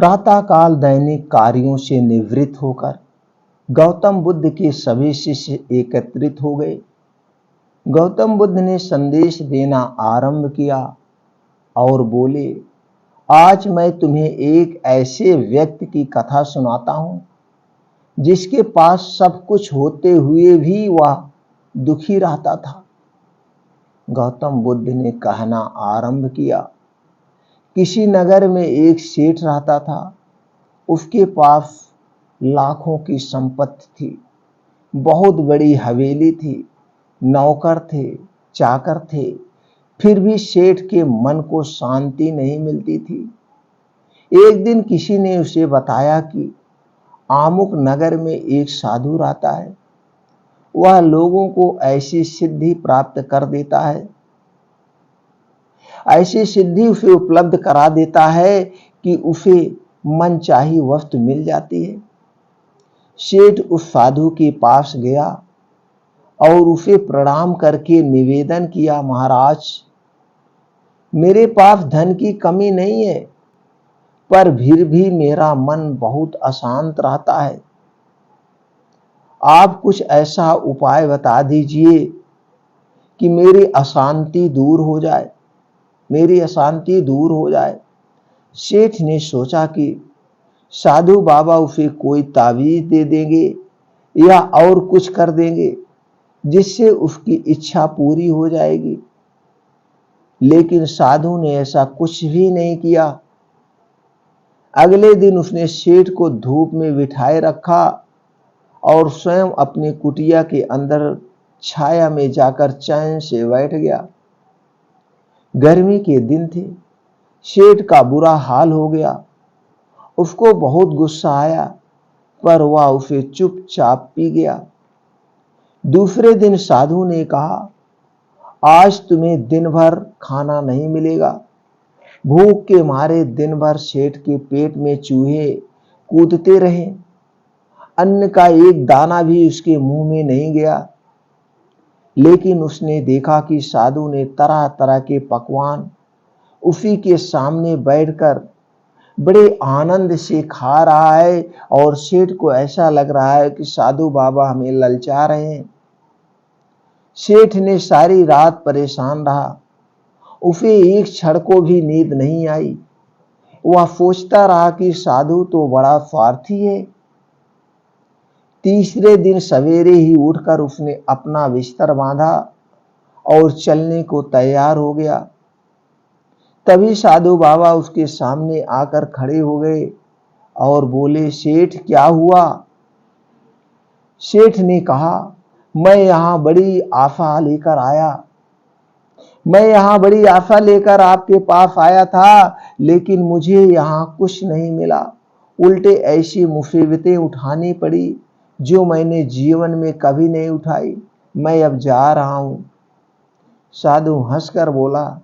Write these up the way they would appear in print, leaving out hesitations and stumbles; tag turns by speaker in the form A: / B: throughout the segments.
A: प्रातःकाल दैनिक कार्यों से निवृत्त होकर गौतम बुद्ध के सभी शिष्य एकत्रित हो गए। गौतम बुद्ध ने संदेश देना आरंभ किया और बोले, आज मैं तुम्हें एक ऐसे व्यक्ति की कथा सुनाता हूं जिसके पास सब कुछ होते हुए भी वह दुखी रहता था। गौतम बुद्ध ने कहना आरंभ किया, किसी नगर में एक सेठ रहता था। उसके पास लाखों की संपत्ति थी, बहुत बड़ी हवेली थी, नौकर थे, चाकर थे, फिर भी सेठ के मन को शांति नहीं मिलती थी। एक दिन किसी ने उसे बताया कि आमुक नगर में एक साधु रहता है, वह लोगों को ऐसी सिद्धि प्राप्त कर देता है, ऐसी सिद्धि उसे उपलब्ध करा देता है कि उसे मनचाही वस्तु मिल जाती है। सेठ उस साधु के पास गया और उसे प्रणाम करके निवेदन किया, महाराज, मेरे पास धन की कमी नहीं है, पर फिर भी मेरा मन बहुत अशांत रहता है। आप कुछ ऐसा उपाय बता दीजिए कि मेरी अशांति दूर हो जाए, मेरी अशांति दूर हो जाए। सेठ ने सोचा कि साधु बाबा उसे कोई तावीज दे देंगे या और कुछ कर देंगे जिससे उसकी इच्छा पूरी हो जाएगी, लेकिन साधु ने ऐसा कुछ भी नहीं किया। अगले दिन उसने सेठ को धूप में बिठाए रखा और स्वयं अपनी कुटिया के अंदर छाया में जाकर चैन से बैठ गया। गर्मी के दिन थे, सेठ का बुरा हाल हो गया। उसको बहुत गुस्सा आया, पर वह उसे चुपचाप पी गया। दूसरे दिन साधु ने कहा, आज तुम्हें दिन भर खाना नहीं मिलेगा। भूख के मारे दिन भर सेठ के पेट में चूहे कूदते रहे, अन्न का एक दाना भी उसके मुंह में नहीं गया। लेकिन उसने देखा कि साधु ने तरह तरह के पकवान उसी के सामने बैठकर बड़े आनंद से खा रहा है और सेठ को ऐसा लग रहा है कि साधु बाबा हमें ललचा रहे हैं। सेठ ने सारी रात परेशान रहा, उसे एक क्षण को भी नींद नहीं आई। वह सोचता रहा कि साधु तो बड़ा स्वार्थी है। तीसरे दिन सवेरे ही उठकर उसने अपना बिस्तर बांधा और चलने को तैयार हो गया। तभी साधु बाबा उसके सामने आकर खड़े हो गए और बोले, सेठ क्या हुआ? सेठ ने कहा, मैं यहाँ बड़ी आशा लेकर आपके पास आया था, लेकिन मुझे यहाँ कुछ नहीं मिला। उल्टे ऐसी मुसीबतें उठानी पड़ी जो मैंने जीवन में कभी नहीं उठाई। मैं अब जा रहा हूं। साधु हंसकर बोला,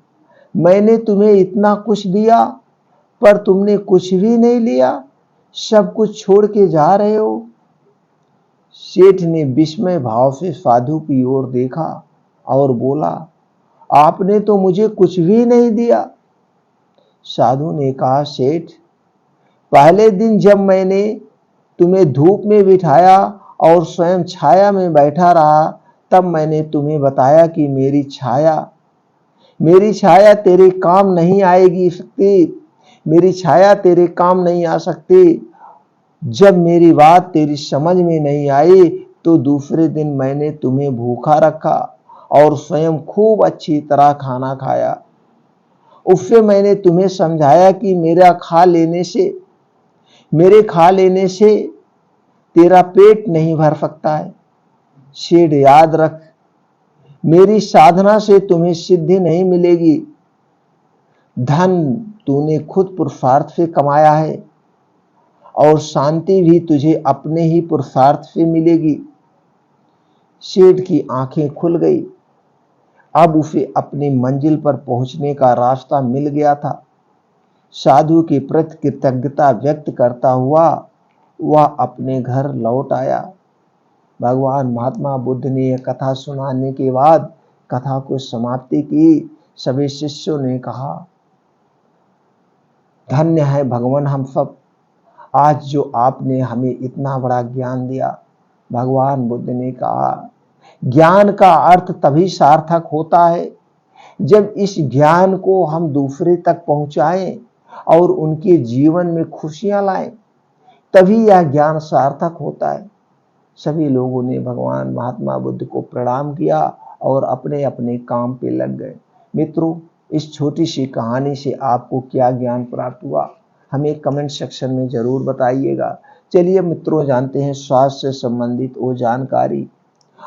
A: मैंने तुम्हें इतना कुछ दिया पर तुमने कुछ भी नहीं लिया, सब कुछ छोड़ के जा रहे हो। सेठ ने विस्मय भाव से साधु की ओर देखा और बोला, आपने तो मुझे कुछ भी नहीं दिया। साधु ने कहा, सेठ, पहले दिन जब मैंने तुम्हें धूप में बिठाया और स्वयं छाया में बैठा रहा, तब मैंने तुम्हें बताया कि मेरी छाया तेरे काम नहीं आएगी सकती, मेरी छाया तेरे काम नहीं आ सकती। जब मेरी बात तेरी समझ में नहीं आई तो दूसरे दिन मैंने तुम्हें भूखा रखा और स्वयं खूब अच्छी तरह खाना खाया। उससे मैंने तुम्हें समझाया कि मेरे खा लेने से तेरा पेट नहीं भर सकता है। सेठ, याद रख, मेरी साधना से तुम्हें सिद्धि नहीं मिलेगी। धन तूने खुद पुरुषार्थ से कमाया है और शांति भी तुझे अपने ही पुरुषार्थ से मिलेगी। सेठ की आंखें खुल गई। अब उसे अपनी मंजिल पर पहुंचने का रास्ता मिल गया था। साधु के प्रति कृतज्ञता व्यक्त करता हुआ वह अपने घर लौट आया। भगवान महात्मा बुद्ध ने यह कथा सुनाने के बाद कथा को समाप्ति की। सभी शिष्यों ने कहा, धन्य है भगवान हम सब आज जो आपने हमें इतना बड़ा ज्ञान दिया, भगवान बुद्ध ने कहा ज्ञान का अर्थ तभी सार्थक होता है जब इस ज्ञान को हम दूसरे तक पहुंचाएं और उनके जीवन में खुशियां लाएं, तभी यह ज्ञान सार्थक होता है। सभी लोगों ने भगवान महात्मा बुद्ध को प्रणाम किया और अपने अपने काम पे लग गए। मित्रों, इस छोटी सी कहानी से आपको क्या ज्ञान प्राप्त हुआ, हमें कमेंट सेक्शन में जरूर बताइएगा। चलिए मित्रों, जानते हैं स्वास्थ्य से संबंधित वो जानकारी।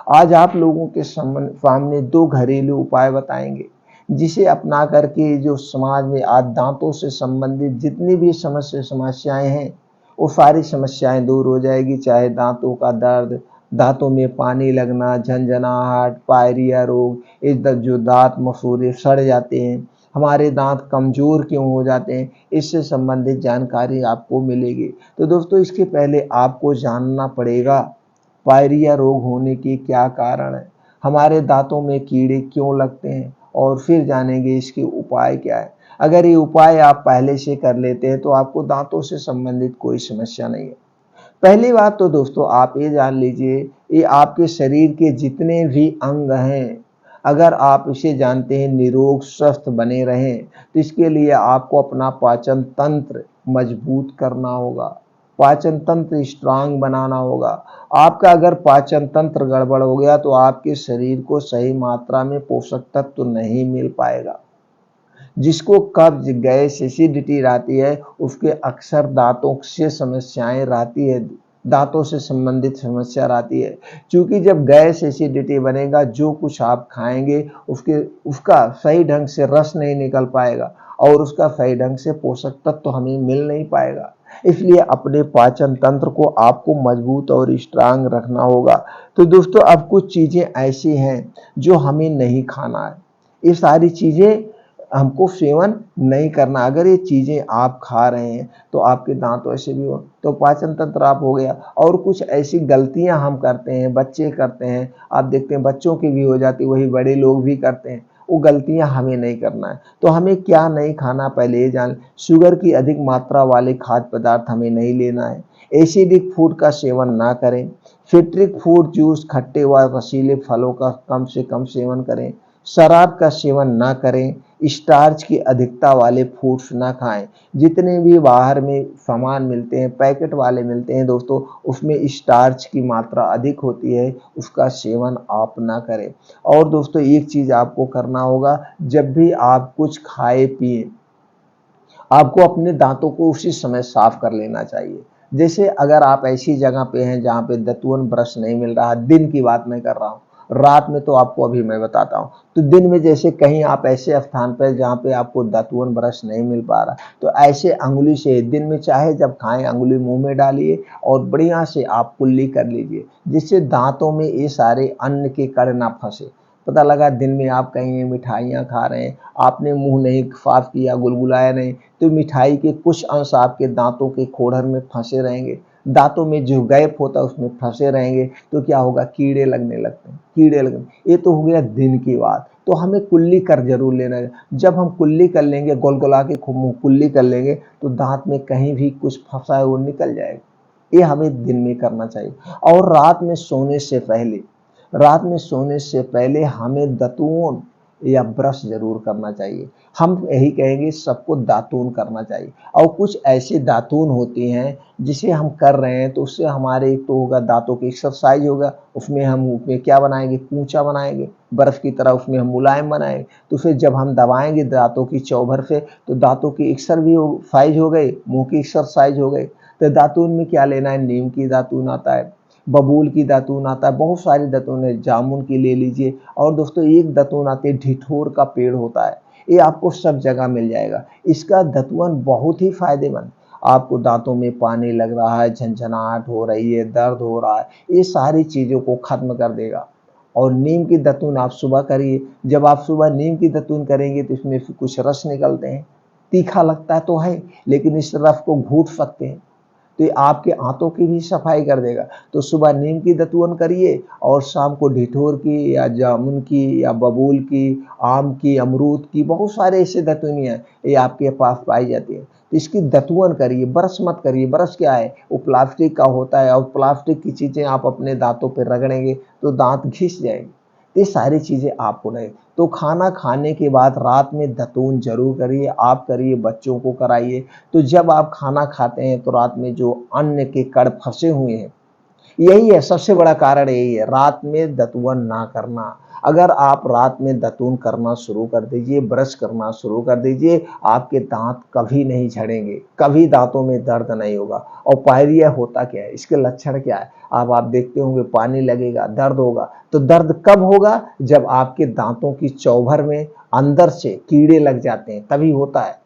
A: आज आप लोगों के सामने 2 घरेलू उपाय बताएंगे, जिसे अपना करके जो समाज में आज दांतों से संबंधित जितनी भी समस्याएं हैं, वो सारी समस्याएं दूर हो जाएगी। चाहे दांतों का दर्द, दांतों में पानी लगना, झंझनाहट, पायरिया रोग, इस जो दांत मसूड़े सड़ जाते हैं, हमारे दांत कमजोर क्यों हो जाते हैं, इससे संबंधित जानकारी आपको मिलेगी। तो दोस्तों, इसके पहले आपको जानना पड़ेगा पायरिया रोग होने के क्या कारण है, हमारे दांतों में कीड़े क्यों लगते हैं, और फिर जानेंगे इसके उपाय क्या है। अगर ये उपाय आप पहले से कर लेते हैं तो आपको दांतों से संबंधित कोई समस्या नहीं है। पहली बात तो दोस्तों आप ये जान लीजिए, ये आपके शरीर के जितने भी अंग हैं, अगर आप इसे जानते हैं निरोग स्वस्थ बने रहें, तो इसके लिए आपको अपना पाचन तंत्र मजबूत करना होगा, पाचन तंत्र स्ट्रांग बनाना होगा। आपका अगर पाचन तंत्र गड़बड़ हो गया तो आपके शरीर को सही मात्रा में पोषक तत्व तो नहीं मिल पाएगा। जिसको कब्ज, गैस, एसिडिटी रहती है, उसके अक्सर दांतों से समस्याएं रहती है, दांतों से संबंधित समस्या रहती है। क्योंकि जब गैस एसिडिटी बनेगा, जो कुछ आप खाएंगे उसका सही ढंग से रस नहीं निकल पाएगा और उसका सही ढंग से पोषक तत्व तो हमें मिल नहीं पाएगा। इसलिए अपने पाचन तंत्र को आपको मजबूत और स्ट्रांग रखना होगा। तो दोस्तों, अब कुछ चीजें ऐसी हैं जो हमें नहीं खाना है, ये सारी चीजें हमको सेवन नहीं करना। अगर ये चीजें आप खा रहे हैं तो आपके दांत वैसे भी हो, तो पाचन तंत्र आप हो गया। और कुछ ऐसी गलतियां हम करते हैं, बच्चे करते हैं, आप देखते हैं बच्चों की भी हो जाती, वही बड़े लोग भी करते हैं, वो गलतियां हमें नहीं करना है। तो हमें क्या नहीं खाना, पहले ये जान। शुगर की अधिक मात्रा वाले खाद्य पदार्थ हमें नहीं लेना है, एसिडिक फूड का सेवन ना करें, सिट्रिक फूड, जूस, खट्टे व रसीले फलों का कम से कम सेवन करें, शराब का सेवन ना करें, स्टार्च की अधिकता वाले फूड्स ना खाएं। जितने भी बाहर में सामान मिलते हैं, पैकेट वाले मिलते हैं दोस्तों, उसमें स्टार्च की मात्रा अधिक होती है, उसका सेवन आप ना करें। और दोस्तों, एक चीज आपको करना होगा, जब भी आप कुछ खाए पिए, आपको अपने दांतों को उसी समय साफ कर लेना चाहिए। जैसे अगर आप ऐसी जगह पे हैं जहाँ पे दतुअन ब्रश नहीं मिल रहा, दिन की बात मैं कर रहा हूँ, रात में तो आपको अभी मैं बताता हूँ। तो दिन में जैसे कहीं आप ऐसे स्थान पर जहाँ पे आपको दतुअन ब्रश नहीं मिल पा रहा, तो ऐसे अंगुली से दिन में चाहे जब खाएं अंगुली मुंह में डालिए और बढ़िया से आप कुल्ली कर लीजिए, जिससे दांतों में ये सारे अन्न के कण ना फंसे। पता लगा दिन में आप कहीं मिठाइयाँ खा रहे हैं, आपने मुंह नहीं साफ किया, गुलगुलाया नहीं, तो मिठाई के कुछ अंश आपके दांतों के खोड़र में फंसे रहेंगे, दांतों में जो गैप होता है उसमें फंसे रहेंगे, तो क्या होगा, कीड़े लगने लगते हैं, कीड़े लगने। ये तो हो गया दिन की बात। तो हमें कुल्ली कर जरूर लेना है। जब हम कुल्ली कर लेंगे, गोलगोला के मुंह कुल्ली कर लेंगे, तो दांत में कहीं भी कुछ फंसा है वो निकल जाएगा। ये हमें दिन में करना चाहिए। और रात में सोने से पहले हमें दातून या ब्रश जरूर करना चाहिए। हम यही कहेंगे सबको दातून करना चाहिए। और कुछ ऐसे दातून होती हैं जिसे हम कर रहे हैं, तो उससे हमारे एक तो होगा दांतों की एक्सरसाइज होगा, उसमें क्या बनाएंगे, कूचा बनाएंगे बर्फ की तरह, उसमें हम मुलायम बनाएंगे। तो फिर जब हम दबाएंगे दांतों की चौभर से, तो दांतों की एक्सरसाइज हो गई, मुंह की एक्सरसाइज हो गई। तो दातून में क्या लेना है, नीम की दातून आता है, बबूल की दातून आता है, बहुत सारी दातून है, जामुन की ले लीजिए। और दोस्तों, एक दातून आती है, ढिठोर का पेड़ होता है, ये आपको सब जगह मिल जाएगा। इसका दातून बहुत ही फायदेमंद, आपको दांतों में पानी लग रहा है, झंझनाहट हो रही है, दर्द हो रहा है, ये सारी चीजों को खत्म कर देगा। और नीम की दातून आप सुबह करिए। जब आप सुबह नीम की दातून करेंगे तो इसमें कुछ रस निकलते हैं, तीखा लगता तो है, लेकिन इस रस को घूट सकते हैं, तो ये आपके आंतों की भी सफाई कर देगा। तो सुबह नीम की दातून करिए और शाम को ढिठोर की या जामुन की या बबूल की, आम की, अमरूद की, बहुत सारे ऐसे दातूनियाँ ये आपके पास पाई जाती है। तो इसकी दतुअन करिए, ब्रश मत करिए। ब्रश क्या है, वो प्लास्टिक का होता है और प्लास्टिक की चीज़ें आप अपने दांतों पे रगड़ेंगे तो दांत घिस जाएंगे। तो ये सारी चीज़ें आपको नहीं। तो खाना खाने के बाद रात में दतून जरूर करिए, आप करिए, बच्चों को कराइए। तो जब आप खाना खाते हैं तो रात में जो अन्न के कण फंसे हुए हैं, यही है सबसे बड़ा कारण, यही है रात में दतुवन ना करना। अगर आप रात में दतून करना शुरू कर दीजिए, ब्रश करना शुरू कर दीजिए, आपके दांत कभी नहीं झड़ेंगे, कभी दांतों में दर्द नहीं होगा। और पायरिया होता क्या है, इसके लक्षण क्या है, अब आप देखते होंगे पानी लगेगा, दर्द होगा। तो दर्द कब होगा, जब आपके दांतों की चौभर में अंदर से कीड़े लग जाते हैं, तभी होता है,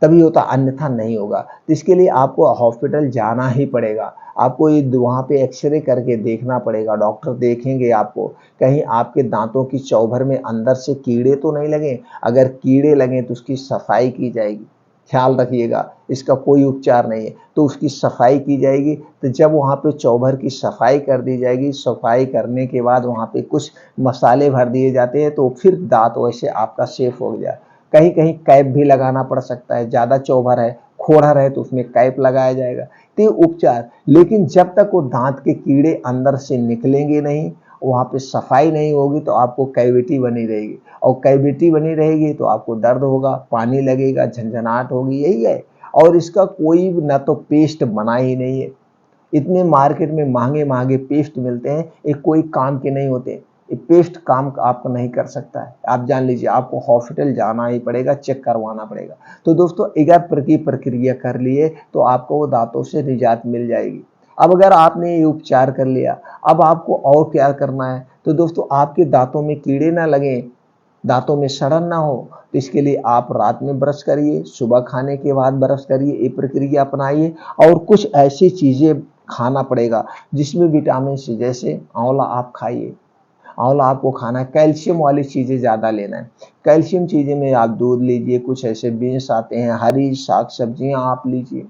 A: तभी होता, अन्यथा नहीं होगा। तो इसके लिए आपको हॉस्पिटल जाना ही पड़ेगा। आपको ये वहाँ पे एक्सरे करके देखना पड़ेगा, डॉक्टर देखेंगे आपको, कहीं आपके दांतों की चौभर में अंदर से कीड़े तो नहीं लगे। अगर कीड़े लगे तो उसकी सफाई की जाएगी, ख्याल रखिएगा, इसका कोई उपचार नहीं है, तो उसकी सफाई की जाएगी। तो जब वहाँ पे चौभर की सफाई कर दी जाएगी, सफाई करने के बाद वहाँ पे कुछ मसाले भर दिए जाते हैं, तो फिर दांत वैसे आपका सेफ हो गया। कहीं कहीं कैप भी लगाना पड़ सकता है, ज़्यादा चौभर है, खोड़र है तो उसमें कैप लगाया जाएगा। तो ये उपचार, लेकिन जब तक वो दांत के कीड़े अंदर से निकलेंगे नहीं, वहाँ पे सफाई नहीं होगी, तो आपको कैविटी बनी रहेगी, और कैविटी बनी रहेगी तो आपको दर्द होगा, पानी लगेगा, झंझनाहट होगी, यही है। और इसका कोई ना तो पेस्ट बना ही नहीं है, इतने मार्केट में महंगे महंगे पेस्ट मिलते हैं, ये कोई काम के नहीं होते। ये पेस्ट काम आपको नहीं कर सकता है, आप जान लीजिए, आपको हॉस्पिटल जाना ही पड़ेगा, चेक करवाना पड़ेगा। तो दोस्तों अगर प्रक्रिया कर लिए तो आपको वो दांतों से निजात मिल जाएगी। अब अगर आपने ये उपचार कर लिया, अब आपको और क्या करना है, तो दोस्तों आपके दांतों में कीड़े ना लगे, दांतों में सड़न ना हो, तो इसके लिए आप रात में ब्रश करिए, सुबह खाने के बाद ब्रश करिए, ये प्रक्रिया अपनाइए। और कुछ ऐसी चीज़ें खाना पड़ेगा जिसमें विटामिन सी, जैसे आंवला आप खाइए, आंवला आपको खाना है, कैल्शियम वाली चीज़ें ज़्यादा लेना है। कैल्शियम चीज़ें में आप दूध लीजिए, कुछ ऐसे बीन्स आते हैं, हरी साग सब्जियाँ आप लीजिए,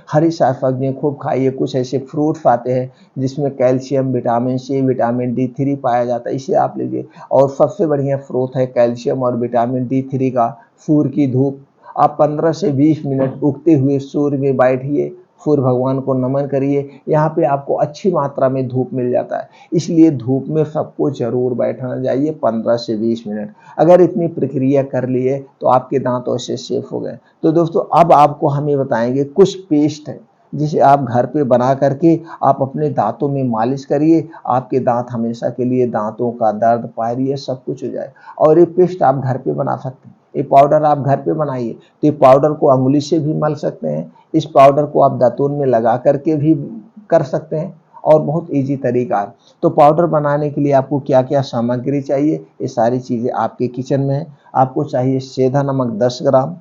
A: हरी साग सब्जियाँ खूब खाइए। कुछ ऐसे फ्रूट्स आते हैं जिसमें calcium, vitamin C, vitamin D3 पाया जाता है, इसे आप लीजिए। और सबसे बढ़िया स्रोत है कैल्शियम और विटामिन D3 का, सूर्य की धूप। आप 15 से 20 मिनट उगते हुए सूर्य में बैठिए, सूर्य भगवान को नमन करिए, यहाँ पे आपको अच्छी मात्रा में धूप मिल जाता है। इसलिए धूप में सबको जरूर बैठना चाहिए 15 से 20 मिनट। अगर इतनी प्रक्रिया कर लिए तो आपके दांत ऐसे सेफ हो गए। तो दोस्तों अब आपको हमें बताएंगे कुछ पेस्ट है जिसे आप घर पे बना करके आप अपने दांतों में मालिश करिए, आपके दांत हमेशा के लिए, दांतों का दर्द, पायरिया सब कुछ हो जाए। और ये पेस्ट आप घर पे बना सकते हैं, ये पाउडर आप घर पे बनाइए। तो ये पाउडर को अंगुली से भी मल सकते हैं, इस पाउडर को आप दातून में लगा करके भी कर सकते हैं, और बहुत इजी तरीका है। तो पाउडर बनाने के लिए आपको क्या क्या सामग्री चाहिए, ये सारी चीज़ें आपके किचन में है। आपको चाहिए सेंधा नमक 10 ग्राम,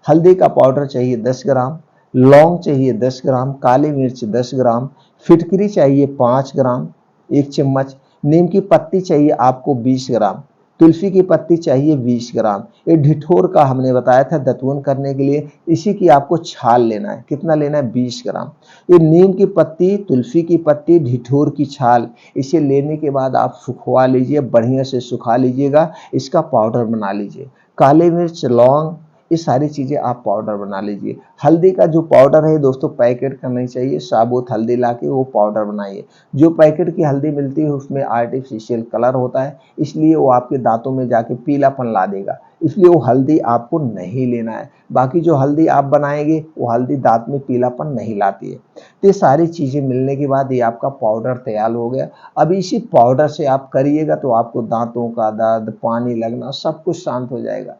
A: हल्दी का पाउडर चाहिए 10 ग्राम, लौंग चाहिए 10 ग्राम, काली मिर्च 10 ग्राम, फिटकरी चाहिए 5 ग्राम 1 चम्मच, नीम की पत्ती चाहिए आपको 20 ग्राम, तुलसी की पत्ती चाहिए 20 ग्राम। ये ढिठोर का हमने बताया था दतवन करने के लिए, इसी की आपको छाल लेना है, कितना लेना है, 20 ग्राम। ये नीम की पत्ती, तुलसी की पत्ती, ढिठोर की छाल, इसे लेने के बाद आप सुखवा लीजिए, बढ़िया से सुखा लीजिएगा, इसका पाउडर बना लीजिए। काली मिर्च, लौंग, ये सारी चीज़ें आप पाउडर बना लीजिए। हल्दी का जो पाउडर है दोस्तों, पैकेट का नहीं चाहिए, साबुत हल्दी लाके वो पाउडर बनाइए। जो पैकेट की हल्दी मिलती है उसमें आर्टिफिशियल कलर होता है, इसलिए वो आपके दांतों में जाके पीलापन ला देगा, इसलिए वो हल्दी आपको नहीं लेना है। बाकी जो हल्दी आप बनाएंगे वो हल्दी दांत में पीलापन नहीं लाती है। तो ये सारी चीज़ें मिलने के बाद ये आपका पाउडर तैयार हो गया। अब इसी पाउडर से आप करिएगा तो आपको दांतों का दर्द, पानी लगना सब कुछ शांत हो जाएगा,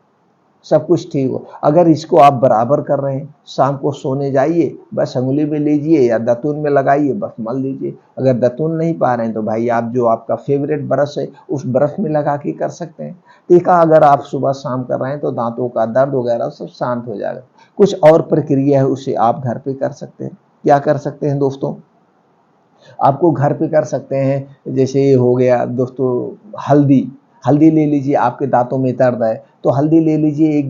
A: सब कुछ ठीक हो। अगर इसको आप बराबर कर रहे हैं, शाम को सोने जाइए, बस अंगुली में लीजिए या दातून में लगाइए, बस मल दीजिए। अगर दातून नहीं पा रहे हैं तो भाई आप जो आपका फेवरेट ब्रश है उस ब्रश में लगा के कर सकते हैं। देखा, अगर आप सुबह शाम कर रहे हैं तो दांतों का दर्द वगैरह सब शांत हो जाएगा। कुछ और प्रक्रिया है उसे आप घर पे कर सकते हैं। क्या कर सकते हैं दोस्तों, आपको घर पे कर सकते हैं, जैसे ये हो गया दोस्तों, हल्दी, हल्दी ले लीजिए, आपके दांतों में दर्द है तो हल्दी ले लीजिए, एक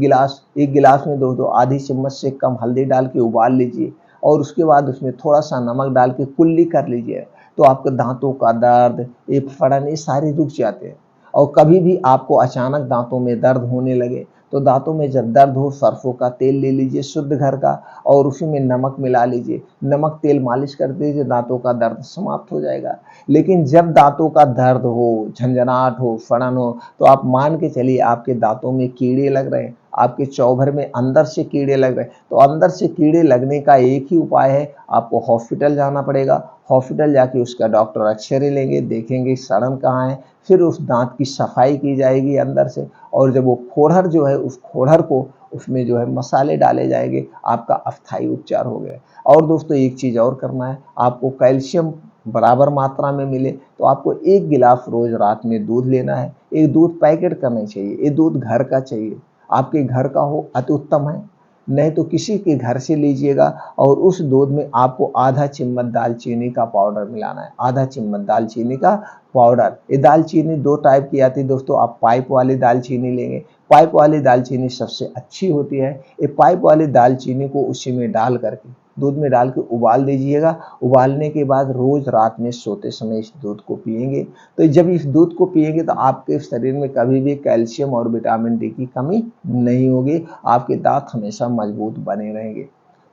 A: गिलास में दोस्तों आधी चम्मच से कम हल्दी डाल के उबाल लीजिए, और उसके बाद उसमें थोड़ा सा नमक डाल के कुल्ली कर लीजिए, तो आपके दांतों का दर्द, ये फड़न, ये सारे रुक जाते हैं। और कभी भी आपको अचानक दांतों में दर्द होने लगे तो दांतों में जब दर्द हो सरसों का तेल ले लीजिए शुद्ध घर का और उसी में नमक मिला लीजिए, नमक तेल मालिश कर दीजिए, दांतों का दर्द समाप्त हो जाएगा। लेकिन जब दांतों का दर्द हो, झंझनाहट हो, सड़न हो, तो आप मान के चलिए आपके दांतों में कीड़े लग रहे हैं, आपके चौभर में अंदर से कीड़े लग रहे हैं, तो अंदर से कीड़े लगने का एक ही उपाय है, आपको हॉस्पिटल जाना पड़ेगा। हॉस्पिटल जाके उसका डॉक्टर एक्सरे लेंगे, देखेंगे सड़न कहाँ है, फिर उस दांत की सफाई की जाएगी अंदर से, और जब वो खोड़हर जो है उस खोड़हर को उसमें जो है मसाले डाले जाएंगे, आपका अस्थायी उपचार हो गया। और दोस्तों एक चीज़ और करना है, आपको कैल्शियम बराबर मात्रा में मिले तो आपको 1 गिलास रोज रात में दूध लेना है। एक दूध पैकेट का नहीं चाहिए, ये दूध घर का चाहिए, आपके घर का हो अति उत्तम है, नहीं तो किसी के घर से लीजिएगा। और उस दूध में आपको आधा चम्मच दालचीनी का पाउडर मिलाना है, आधा चम्मच दालचीनी का पाउडर। ये दालचीनी 2 टाइप की आती है दोस्तों, आप पाइप वाली दालचीनी लेंगे, पाइप वाली दालचीनी सबसे अच्छी होती है। ये पाइप वाली दालचीनी को उसी में डाल करके दूध में डाल के उबाल दीजिएगा। उबालने के बाद रोज रात में सोते समय इस दूध को पिएंगे। तो जब इस दूध को पिएंगे तो आपके शरीर में कभी भी कैल्शियम और विटामिन डी की कमी नहीं होगी, आपके दांत हमेशा मजबूत बने रहेंगे।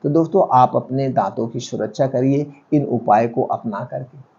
A: तो दोस्तों आप अपने दांतों की सुरक्षा करिए इन उपाय को अपना करके।